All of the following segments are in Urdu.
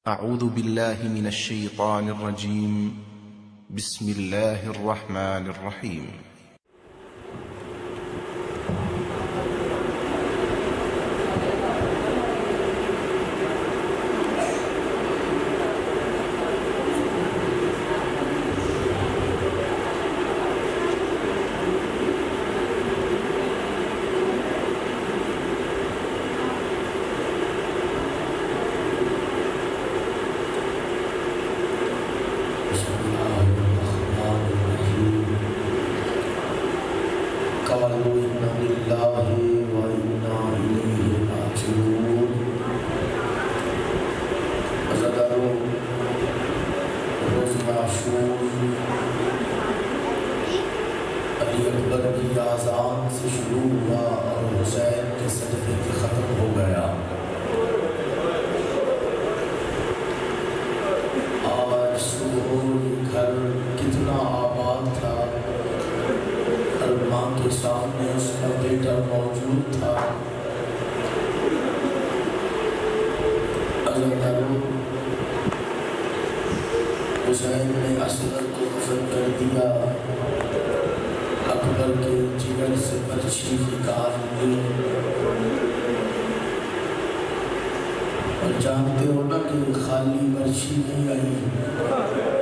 أعوذ بالله من الشيطان الرجيم. بسم الله الرحمن الرحيم. علی اکبر کی آذان سے شروع ہوا اور حسین کے صدقے سے ختم ہو گیا۔ آج صبح یہ گھر کتنا آباد تھا، ہر ماں کے سامنے اس کا بیٹا موجود تھا۔ حسین نے اصغر کو دفن کر دیا، اکبر کے جگر سے برچھی نکال لی، اور جانتے ہو نا کہ خالی برچھی نہیں آئی،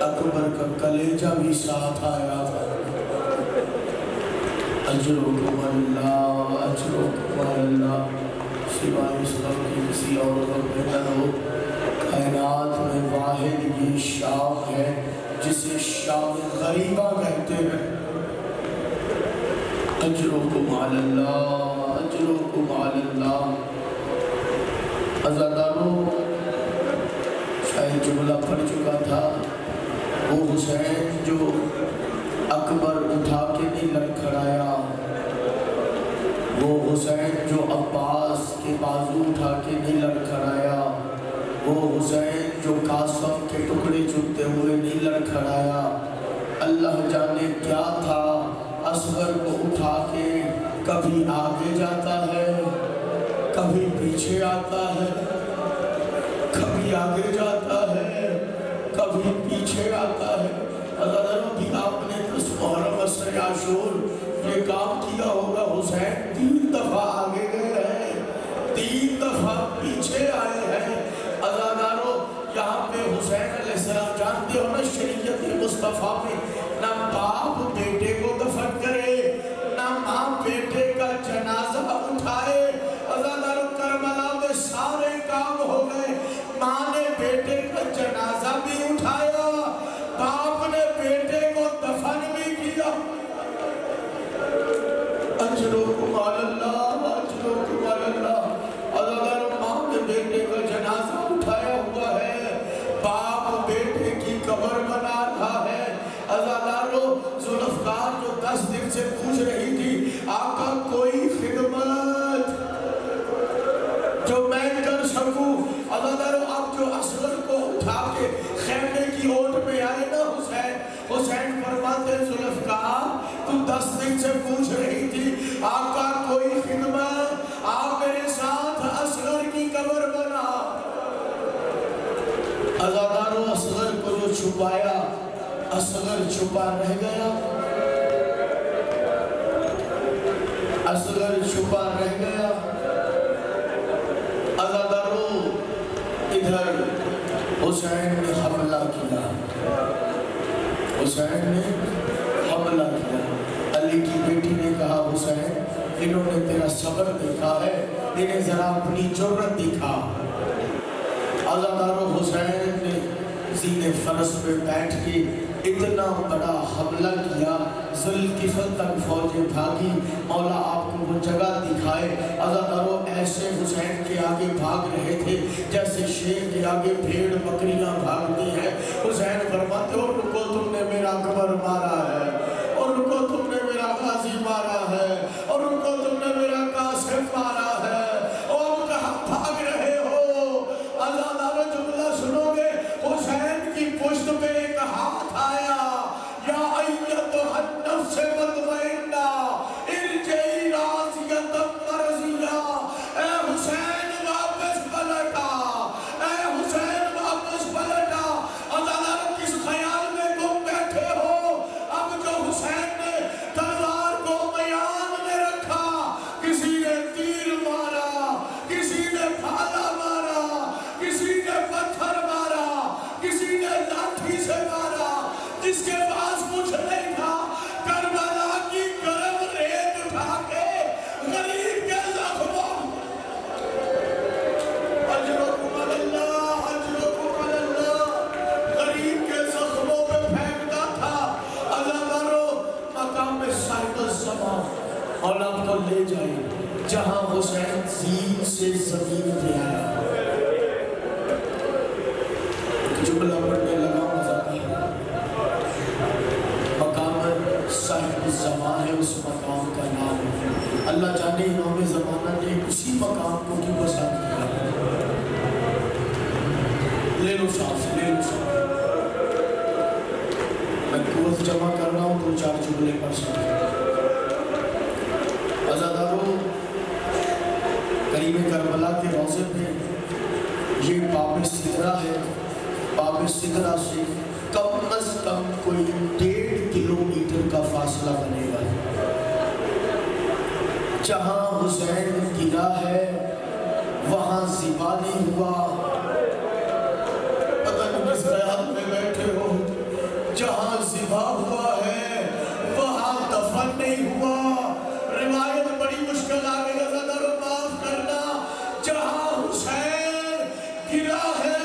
اکبر کا کلیجہ بھی ساتھ آیا تھا۔ اجرکم اللہ اجرکم اللہ، سوائے اس غم کی کسی اور غم میں نہ ہو۔ کائنات میں واحد یہ شام ہے جسے شام غریبہ کہتے ہیں۔ اجرکم علی اللہ اجرکم علی اللہ۔ عزاداروں، شاید جملہ پڑھ چکا تھا، وہ حسین جو اکبر اٹھا کے نہیں لڑکھڑایا، وہ حسین جو عباس کے بازو اٹھا کے نہیں لڑکھڑایا، وہ حسین جو قاسم کے ٹکڑے چنتے ہوئے نہیں لڑکھڑایا، اللہ جانے کیا تھا۔ اصغر کو اٹھا کے کبھی آگے جاتا ہے، کبھی پیچھے آتا ہے، کبھی آگے جاتا ہے، کبھی پیچھے آتا ہے۔ حضرت بھی آپ نے 10 محرم عصر عاشور یہ کام کیا ہوگا، حسین 3 دفعہ آگے گئے ہیں، 3 دفعہ پیچھے آئے ہیں۔ عزاداروں، یہاں پہ حسین علیہ السلام جانتے ہو نا، شریعت مصطفیٰ میں نہ باپ بیٹے کو دفن کرے، نہ ماں بیٹے کا جنازہ اٹھائے۔ عزاداروں، کربلا میں سارے کام ہو گئے، ماں نے بیٹے کا جنازہ بھی اٹھایا، باپ نے بیٹے کو دفن بھی کیا۔ اجرکم علی اللہ اجرکم علی اللہ۔ عزاداروں، ماں نے بیٹے کا جنازہ اٹھایا ہوا ہے، باپ بیٹے کی قبر بنا رہا ہے۔ عزاداروں، ذوالفقار جو 10 دن سے پوچھ رہی تھی آقا کوئی خدمت جو میں کر سکوں۔ عزاداروں، اب جو اصغر کو اٹھا کے خیمے کی اوٹ میں آئے نا حسین فرماتے ہیں ذوالفقار تو 10 دن سے پوچھ رہی تھی آقا کوئی خدمت، آپ میرے ساتھ اصغر کی قبر بنا۔ عزاداروں، اصغر کو جو چھپایا، اصغر چھپا رہ گیا، اصغر چھپا رہ گیا۔ عزاداروں، ادھر حسین نے حملہ کیا، حسین نے حملہ کیا۔ علی کی بیٹی نے کہا حسین انہوں نے تیرا صبر دیکھا ہے، انہیں ذرا اپنی جرت دکھا۔ عزاداروں، حسین نے زین فرس پہ بیٹھ کے اتنا بڑا حملہ کیا، ذوالفقار تک فوجیں بھاگی، مولا آپ کو وہ جگہ دکھائے۔ عزاداروں، ایسے حسین کے آگے بھاگ رہے تھے جیسے شیر کے آگے بھیڑ بکریاں بھاگتی ہیں۔ حسین فرماتے اور رکو تم نے میرا اکبر مارا ہے، اور رکو تم نے میرا غازی مارا ہے، اور رکو تم نے میرا قاسم مارا ہے، اور کہاں بھاگ رہے ہو۔ عزاداروں، جملہ سنو گے، حسین کی پشت پہ ایک ہاتھ آیا، یا ایتھا النفس مطمئنہ ارجعی راضیۃ مرضیہ۔ اے حسین واپس پلٹا، اے حسین واپس جس کے پاس کچھ نہیں تھا، کربلا کی گرم ریت اٹھا کے غریب کے زخموں اجرکم اللہ اجرکم اللہ غریب کے زخموں پہ پھینکتا تھا۔ عزادارو مقام صاحب الزمان اور آپ کو لے جائیں جہاں حسین زین سے زمین پہ آیا۔ جملہ پڑھنے لگا مزاقی مقام صاحب الزمان ہے، اس مقام کا نام اللہ جانے امام زمانہ نے اسی مقام کو کیوں پسند کیا۔ لے لو سانس لے لو سانس، میں قوت جمع کر رہا ہوں، 2-4 جملے پڑھ سکتے۔ عزادارو قریب کربلا کے روضے میں یہ باب سدرہ ہے، باب سدرہ سے کم از کم کوئی 1.5 کلومیٹر کا فاصلہ بنے گا۔ جہاں حسین گرا ہے وہاں ذبح نہیں ہوا، پتہ نہیں کس خیال میں بیٹھے ہو، جہاں ذبح ہوا ہے وہاں دفن نہیں ہوا۔ روایت بڑی مشکل آگے عزادارو معاف کرنا، جہاں حسین گرا ہے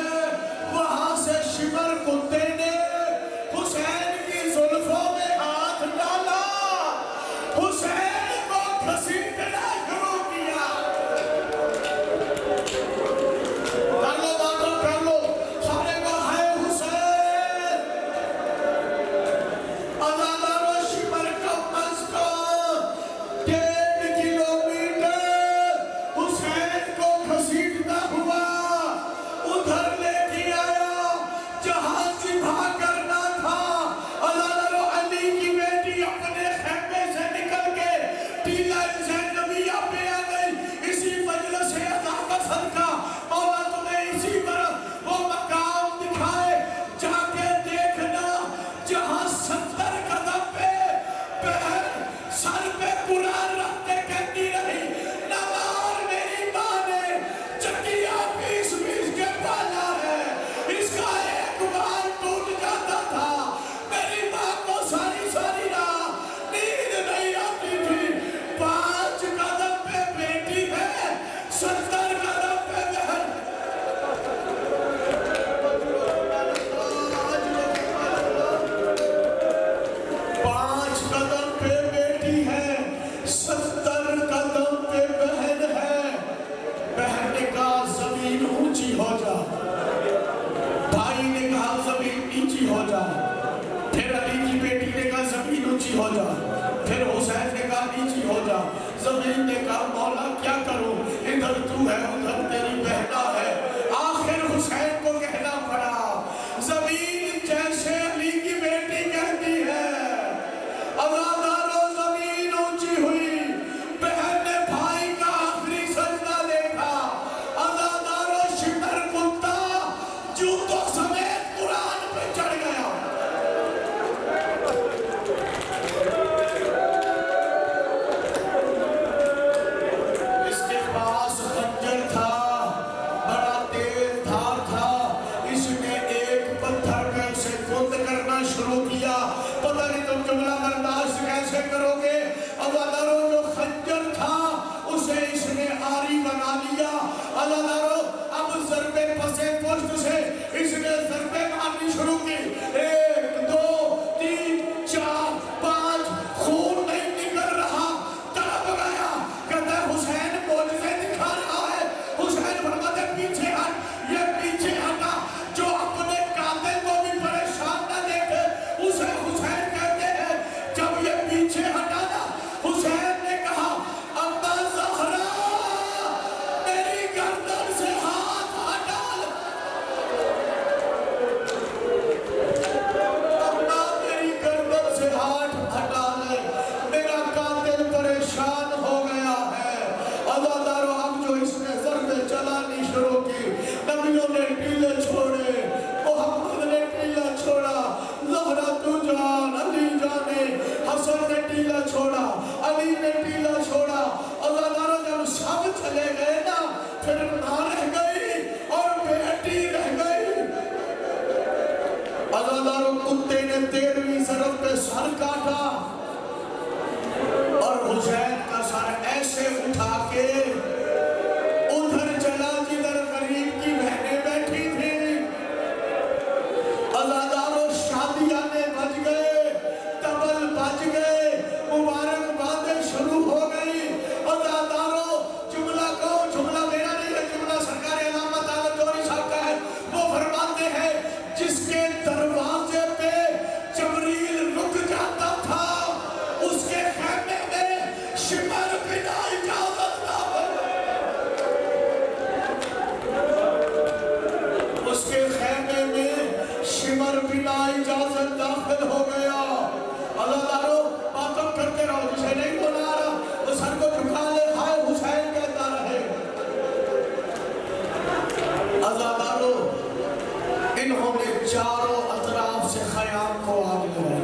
وہاں سے شمر کتے نے حسین کی زلفوں میں ہاتھ ڈالا، حسین کو گھسیٹنا شروع کیا۔ کر لو باتوں کر لو، سارے کو ہے حسین۔ عزادارو شمر کم از کم 1.5 کلومیٹر حسین کو گھسیٹتا ہوا ادھر لے کے آیا جہاں ذبح کرنا تھا۔ عزادارو علی کی بیٹی اپنے خیمے سے نکل کے ٹیلہ زینبیہ پہ آ گئی، اسی مجلس عزا کا صدقہ مولا تمہیں اسی طرح وہ مقام دکھائے، جا کے دیکھنا جہاں 70 قدم پہ بہن سر پہ قرآن رکھتے کہتی رہی، نوار میری ماں نے چکیا پیس کے پالا ہے، اس کا ایک بار ٹوٹ جاتا تھا، میری ماں کو ساری ساری رات نیند نہیں آتی تھی۔ 5 قدم پہ بیٹی ہے، 70 قدم پہ بہن۔ 5 قدم پہ بیٹی ہے، 70 قدم پہ بہن ہے۔ بہن نے کہا زمین اونچی ہو جا، بھائی نے کہا زمین نیچی ہو جا، پھر علی کی بیٹی نے کہا زمین اونچی ہو جا، پھر حسین نے کہا نیچی ہو جا۔ زمین نے کہا مولا کیا کروں، ادھر تو ہے ادھر تیری بہنا ہے۔ آخر حسین کو کہنا پڑا، زمین جیسے علی کی بیٹی کہتی ہے۔ عزادارو زمین اونچی ہوئی، بہن نے بھائی کا آخری سجدہ دیکھا۔ عزادارو شمر کتا جوتوں سمیت قرآن پہ چڑھ گیا۔ اس کے پاس خنجر تھا، بڑا تیز دھار تھا، اس نے ایک پتھر پہ اسے گند کرنا شروع کیا۔ پتہ نہیں تم جملہ برداشت کیسے کرو گے۔ عزادارو جو خنجر تھا اسے اس نے آری بنا لیا۔ عزادارو اب ضربے پسے پشت سے اس نے ضربے مارنی شروع کی، 1 2 3 4 5، خون نہیں نکل رہا، تڑپ گیا، کہتا ہے حسین معجزے دکھا رہا ہے۔ حسین فرماتے ہیں پیچھے ہٹ، یہ پیچھے ہٹا، جو اپنے قاتل کو بھی پریشان نہ دیکھے اسے حسین کہتے ہیں۔ جب یہ پیچھے ہٹا نا، حسین نے کہا اما زہرا میری گردن سے کتے نے 13ویں ضرب پہ سر کاٹا اور حسین کا سر ایسے اٹھا کے ادھر چلا جدھر غریب کی بہنیں بیٹھی تھی. عزاداروں شادیانے بج گئے، تبل بج گئے، مبارک باتیں شروع ہو گئی. عزاداروں جملہ کو جملہ میرا نہیں ہے، جملہ سرکار علامت آلت جوہری صاحب کا ہے. وہ فرماتے ہیں جس کے دروازے پہ جبریل رک جاتا تھا اس کے خیمے میں شمر بنا اجازت داخل، اس کے خیمے میں شمر بنا اجازت داخل ہو گیا. اللہ دارو باتوں کرتے رہو، جسے نہیں بولا رہا وہ سر کو جھکا لے، ہائے حسین کہتا رہے. عزادارو انہوں نے چاروں اطراف سے خیام کو آگ لگائی.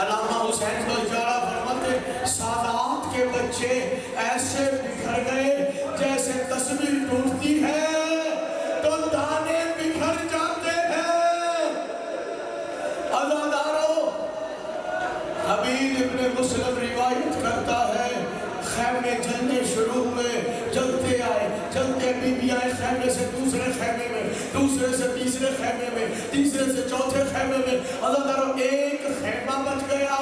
علامہ حسین کو اشارہ فرماتے سادات کے بچے ایسے بکھر گئے جیسے تصویر ٹوٹتی ہے تو دانے بکھر جاتے ہیں. عزادارو حبیب ابن مسلم روایت کرتا ہے خیمے جلنے شروع ہوئے، جلتے آئے، جلتے بی بی آئے خیمے سے دوسرے خیمے میں، دوسرے سے تیسرے خیمے میں، تیسرے سے چوتھے خیمے میں. اللہ تعالیٰ ایک خیمہ بچ گیا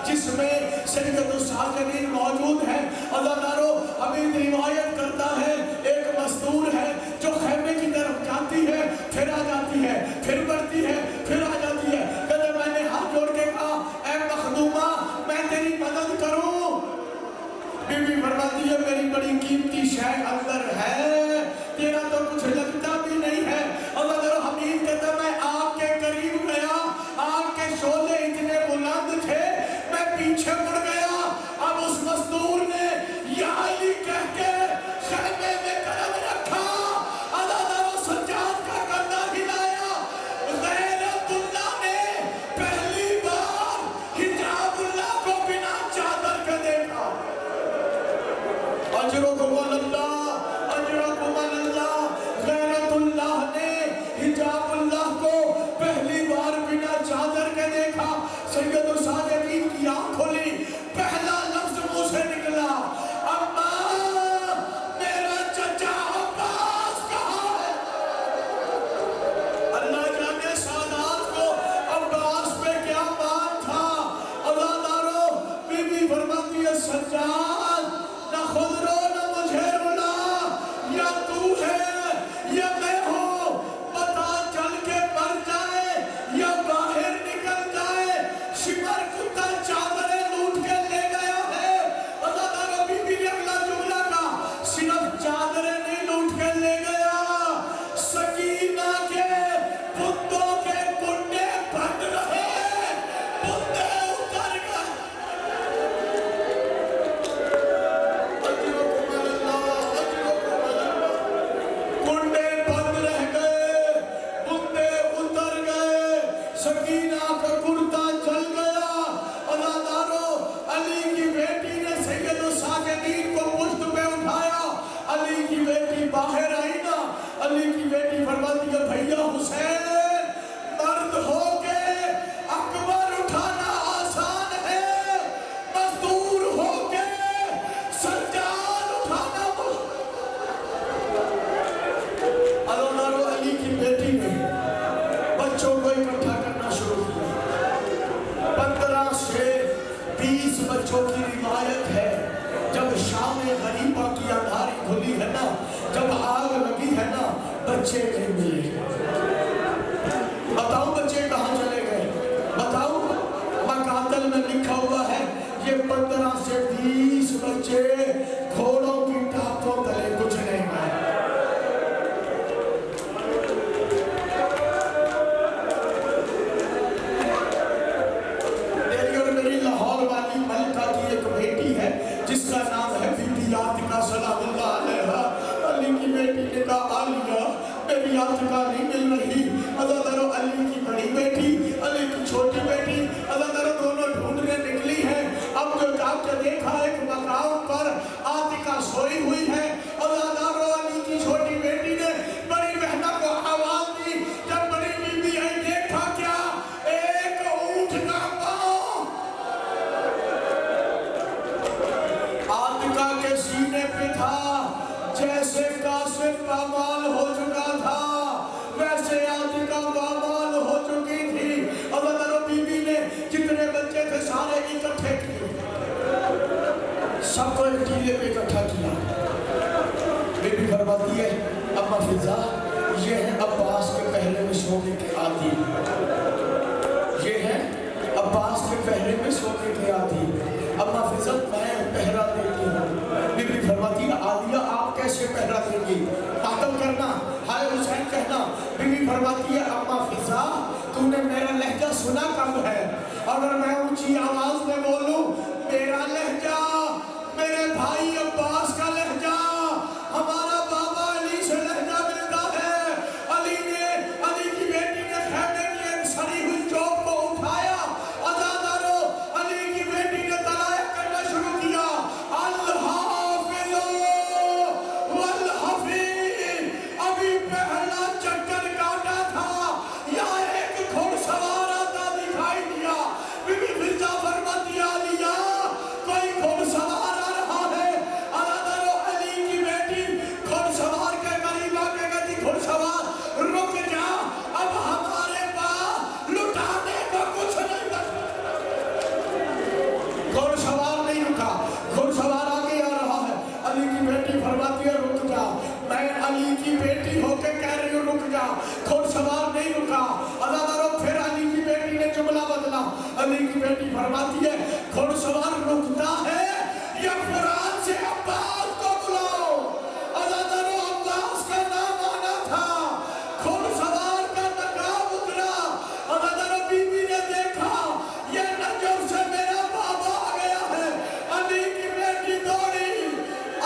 جس میں سید الساجدین موجود ہے. اللہ تعالیٰ حبیب روایت کرتا ہے ایک مستور ہے جو خیمے کی طرف جاتی ہے، پھر آ جاتی ہے، پھر بڑھتی ہے، پھر آ جاتی ہے. کہتے میں نے ہاتھ جوڑ کے کہا اے مخدومہ میں تیری مدد کروں. بی بی فرماتی ہے میری بڑی قیمتی شے اندر ہے، تیرا تو کچھ لگتا بھی نہیں ہے. اللہ تعالیٰ حبیب کہتا میں آگ کے قریب گیا، آگ کے شعلے اتنے بلند تھے میں پیچھے مڑ گیا. اب اس مزدور نے یا علی کہہ کے خیمے میں قدم رکھا. اللہ تعالیٰ سجاد کا کندھا ہلایا. غیرت اللہ نے پہلی بار حجاب اللہ کو بنا چادر کے دیکھا. اجرکم اللہ، اجرکم اللہ. غیرت اللہ نے حجاب اللہ کو پہلی بار بنا چادر کے دیکھا. سید الساجدین کی آنکھ کھلی، پہلا لفظ منہ سے نکلا اما میرا چچا عباس کہاں ہے. اللہ جانے سادات کو عباس پہ کیا بات تھا. اللہ دارو بی بی فرماتی ہے سجاد نہ خود رو نہ مجھے رولا، یا تو ہے یا میں ہوں، پتا چل کے مر جائے یا باہر نکل جائے. شمر کتا چادریں لوٹ کے لے گیا ہے. اللہ تعالیٰ بی بی نے اگلا جملہ کہا صرف چادریں نہیں لوٹ کے لے گیا، سکینہ کے بتوں کے کنڈے بند رہے، بندے اتر گئے. کنڈے بند رہ گئے، بندے اتر گئے، سکینہ کا کرتا جل گیا. اللہ دارو علی کی بیٹی نے سید الساجدین کو پشت پہ اٹھایا. علی کی بیٹی باہر آئی نا، علی کی بیٹی فرماتی ہے بھیا حسین مرد ہو کے اکبر اٹھانا آسان ہے، مزدور ہو کے سجاد اٹھانا اللہ. علی کی بیٹی نے بچوں کو اکٹھا کرنا شروع کیا. 15 سے 20 بچوں کی روایت ہے. جب شام غریبہ کی اندھاری کھلی ہے نا، جب آگ لگی ہے نا، بچے نہیں ملے. بتاؤ بچے کہاں چلے گئے؟ بتاؤ. مقاتل میں لکھا ہوا ہے یہ 15 سے 20 بچے گھوڑوں کی ٹاپوں تلے کچھ نہیں گئے. میری اور میری لاہور والی ملکہ کی ایک بیٹی ہے جس کا نام ہے بی بی عاتقہ سلام اللہ علیہا. علی کی بیٹی نے کہا عالیہ میری عاتقہ نہیں مل رہی. اللہ تعالیٰ علی کی بڑی بیٹی، علی کی چھوٹی بیٹی، اللہ تعالیٰ دونوں ڈھونڈنے نکلی ہیں. اب جو جا کے دیکھا ایک مقام پر عاتقہ سوئی ہوئی ہے. اللہ تعالیٰ علی کی چھوٹی بیٹی نے بڑی بہنہ کو آواز دی. جب بڑی بی بی آئی نے ٹیلے پہ اکٹھا کیا. بی بی فرماتی ہے اما فضا یہ ہے عباس کے پہرے میں سونے کے عادی, یہ ہے عباس کے پہرے میں سونے کے عادی. اما فضا میں پہرا دیتی ہوں. بی بی فرماتی ہے عالیہ آپ کیسے پہرا دیں گی؟ ماتم کرنا, ہائے حسین کہنا. بی بی فرماتی ہے اما فضا تم نے میرا لہجہ سنا کب ہے؟ اگر میں اونچی آواز میں بولوں میرا لہجہ میرے بھائی عباس کا لہجہ ہمارا بابا علی سے لہجہ ملتا ہے. علی کی بیٹی نے خیمے کی ایک سڑی ہوئی چوب کو اٹھایا, عزادارو علی کی بیٹی نے طلائع کرنا شروع کیا, الحافظ والحفیظ. ابھی پہلا چکر کاٹا تھا یا ایک گھڑ سوار آتا دکھائی دیا. بی بی فضا فرماتی علیہ کوئی گھڑ سوار آ رہا ہے. عزادارو علی کی بیٹی گھڑ سوار کے قریب آ کے کہتی گھڑ سوار رک جا, اب ہمارے پاس لٹانے کا کچھ نہیں بچا. گھڑ سوار نہیں رکا, گھڑ سوار آگے آ رہا ہے. علی کی بیٹی فرماتی ہے رک جا, میں علی کی بیٹی ہو کے کہہ رہی ہوں رک جا. گھڑ سوار نہیں رکا. عزادارو پھر علی کی بیٹی نے جملہ بدلا. علی کی بیٹی فرماتی ہے گھڑ سوار رکتا ہے یا قرآن سے عباس کو بلاؤ. عزادارو عباس کا نام آنا تھا, گھڑ سوار کا نقاب اترا. عزادارو بی بی نے دیکھا یہ نجف سے میرا بابا آ گیا ہے. علی کی بیٹی دوڑی.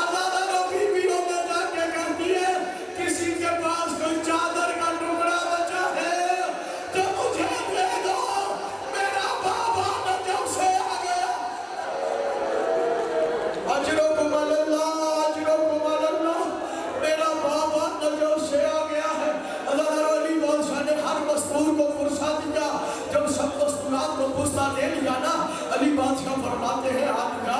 عزادارو بی بیوں میں جا کے کہتی ہے کسی کے پاس کوئی چادر کا ٹکڑا بچا ہے تو مجھے دے دو, میرا بابا نجف سے آ گیا. اجرکم اللہ, اجرکم اللہ, میرا بابا نجف سے آ گیا ہے. عزادارو علی بادشاہ نے ہر مستور کو پرسا دیا. جب سب مستورات کو پرسا دے لیا نا, علی بادشاہ فرماتے ہیں عالیہ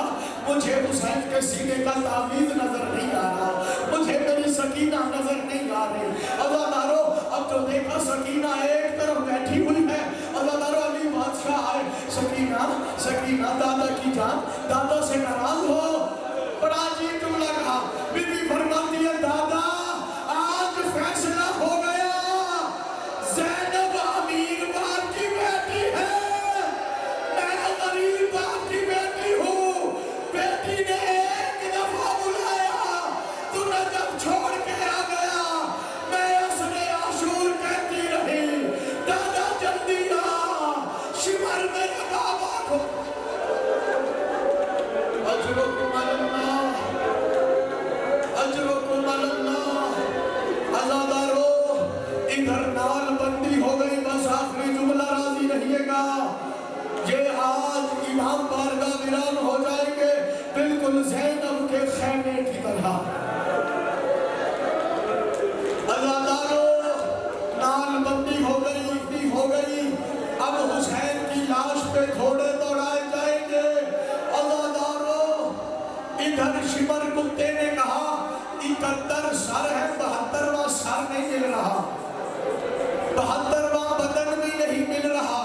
مجھے حسین کے سینے کا تعویذ نظر نہیں آ رہا, مجھے میری سکینہ نظر نہیں آ رہی. عزادارو اب تو دیکھا سکینہ ایک طرف بیٹھی ہوئی ہے. عزادارو علی بادشاہ آئے, سکینہ سکینہ دادا کی جان, دادا سے ناراض ہو. بڑا عجیب جملہ کہا. بی بی فرماتی ہے دادا آج فیصلہ ہو گیا, زینب امیر باپ کی بیٹی ہے, میں غریب باپ کی بیٹی ہوں. بیٹی نے ایک دفعہ بلایا تو نجف چھوڑ کے آ گیا, میں اصل عاشور کہتی رہی. دادا جلدی آ, شمر میرے بابا کو. اجرکم اللہ, اجرکم اللہ. عزادارو ادھر نال بندی ہو گئی. بس آخری جملہ راضی رہیے گا, یہ آج امام بارگاہ ویران ہو جائیں گے بالکل زینب کے خیمے کی طرح. عزادارو نال بندی ہو گئی, اتنی ہو گئی. اب حسین کی لاش پہ گھوڑے دوڑائے جائیں گے. عزادارو ادھر شمر کتے نے کہا 71 سر ہے, 72واں سر نہیں مل رہا, 72واں بدن بھی نہیں مل رہا.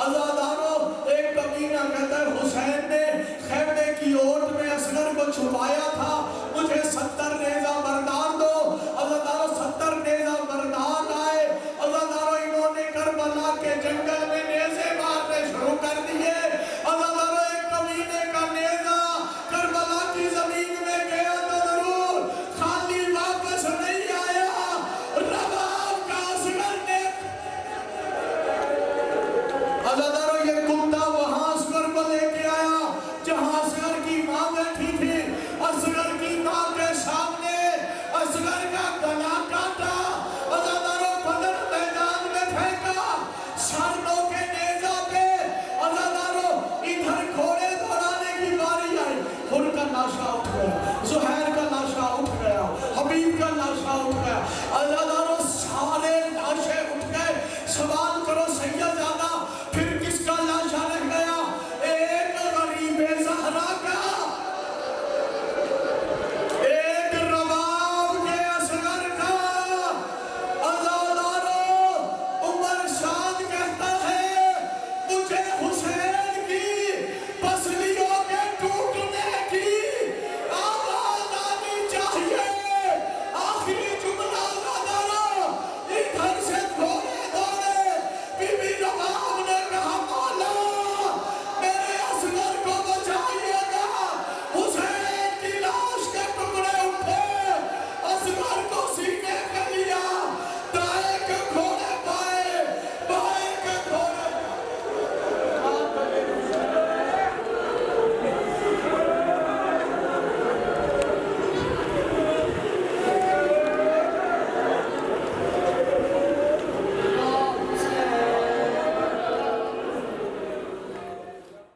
عزادارو ایک کمینہ کہتا ہے حسین نے خیمے کی اوٹ میں اصغر کو چھپایا تھا,